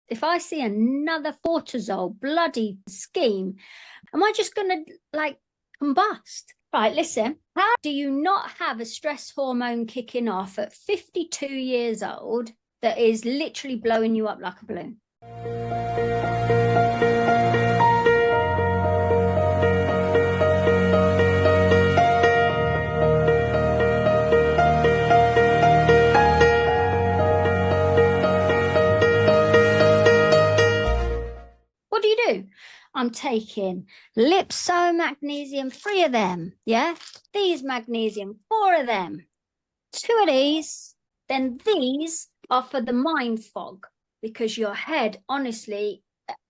If I see another cortisol bloody scheme, am I just going to like combust? Right, listen, how do you not have a stress hormone kicking off at 52 years old that is literally blowing you up like a balloon? What do? I'm taking Lipso magnesium, 3 of them. Yeah. These magnesium, 4 of them. 2 of these. Then these are for the mind fog, because your head, honestly,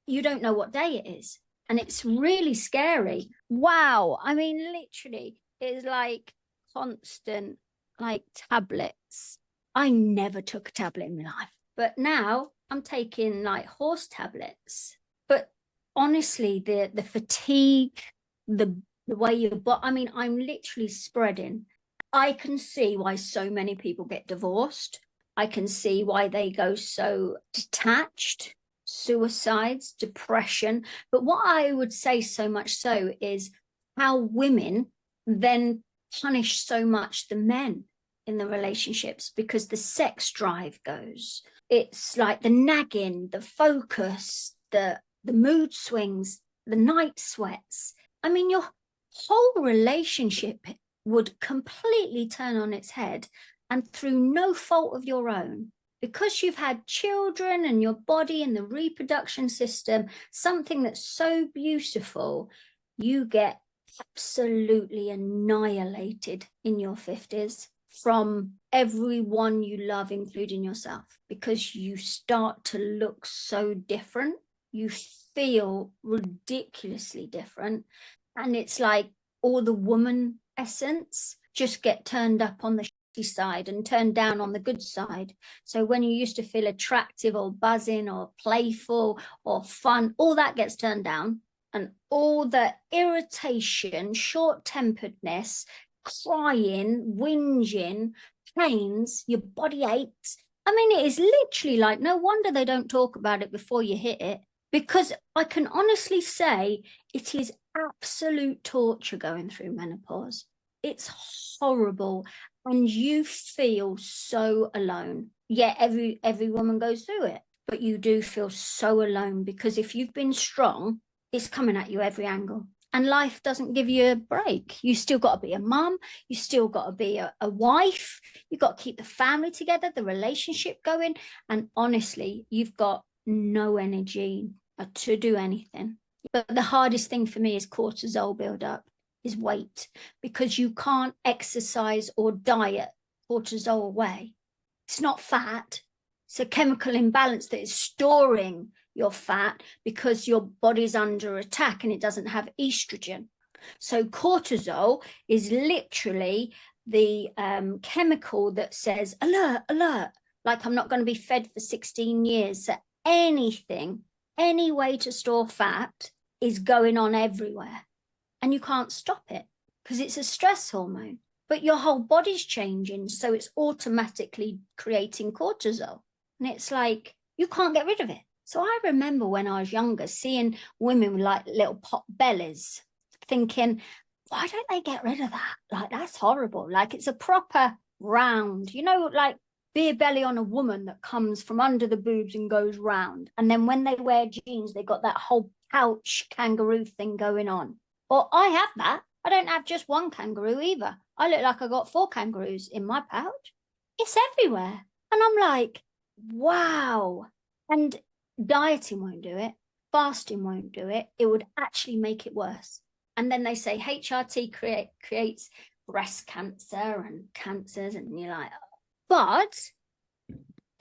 you don't know what day it is. And it's really scary. Wow. I mean, literally, it's like constant, like tablets. I never took a tablet in my life, but now I'm taking like horse tablets. But honestly, the fatigue, the way you're, but I mean, I'm literally spreading. I can see why so many people get divorced. I can see why they go so detached, suicides, depression. But what I would say so much so is how women then punish so much the men in the relationships, because the sex drive goes. It's like the nagging, the focus, the mood swings, the night sweats. I mean, your whole relationship would completely turn on its head, and through no fault of your own, because you've had children and your body and the reproduction system, something that's so beautiful, you get absolutely annihilated in your 50s from everyone you love, including yourself, because you start to look so different. You feel ridiculously different. And it's like all the woman essence just get turned up on the shitty side and turned down on the good side. So when you used to feel attractive or buzzing or playful or fun, all that gets turned down. And all the irritation, short-temperedness, crying, whinging, pains, your body aches. I mean, it is literally like, no wonder they don't talk about it before you hit it. Because I can honestly say it is absolute torture going through menopause. It's horrible, and you feel so alone. Yeah, every woman goes through it, but you do feel so alone, because if you've been strong, it's coming at you every angle. And life doesn't give you a break. You still got to be a mum. You still got to be a wife. You've got to keep the family together, the relationship going. And honestly, you've got no energy to do anything. But the hardest thing for me is cortisol buildup, is weight, because you can't exercise or diet cortisol away. It's not fat. It's a chemical imbalance that is storing your fat because your body's under attack and it doesn't have estrogen. So cortisol is literally the chemical that says, alert, alert, like I'm not going to be fed for 16 years. So anything, any way to store fat is going on everywhere, and you can't stop it because it's a stress hormone, but your whole body's changing, so it's automatically creating cortisol, and it's like you can't get rid of it. So I remember when I was younger seeing women with like little pot bellies, thinking, why don't they get rid of that? Like, that's horrible. Like, it's a proper round, you know, like beer belly on a woman that comes from under the boobs and goes round. And then when they wear jeans, they got that whole pouch kangaroo thing going on. Or I have that. I don't have just one kangaroo either. I look like I got 4 kangaroos in my pouch. It's everywhere. And I'm like, wow. And dieting won't do it. Fasting won't do it. It would actually make it worse. And then they say HRT creates breast cancer and cancers, and you're like, but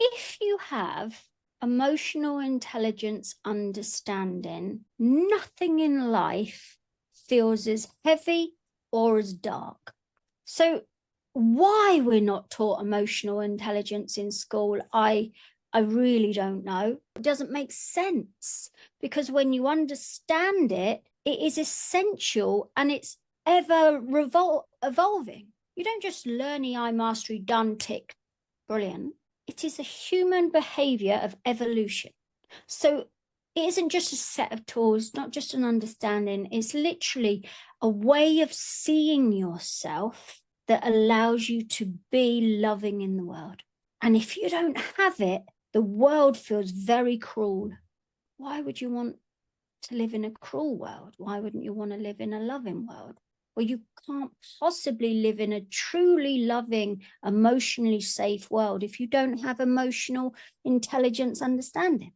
if you have emotional intelligence understanding, nothing in life feels as heavy or as dark. So why we're not taught emotional intelligence in school, I really don't know. It doesn't make sense, because when you understand it, it is essential and it's ever evolving. You don't just learn EI mastery, done, tick, brilliant. It is a human behavior of evolution. So it isn't just a set of tools, not just an understanding. It's literally a way of seeing yourself that allows you to be loving in the world. And if you don't have it, the world feels very cruel. Why would you want to live in a cruel world? Why wouldn't you want to live in a loving world? Well, you can't possibly live in a truly loving, emotionally safe world if you don't have emotional intelligence understanding,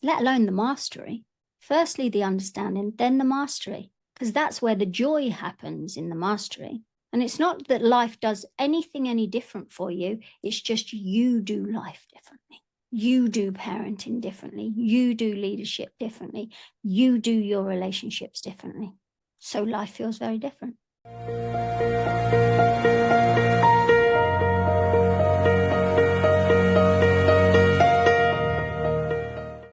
let alone the mastery. Firstly, the understanding, then the mastery, because that's where the joy happens, in the mastery. And it's not that life does anything any different for you. It's just you do life differently. You do parenting differently. You do leadership differently. You do your relationships differently. So life feels very different.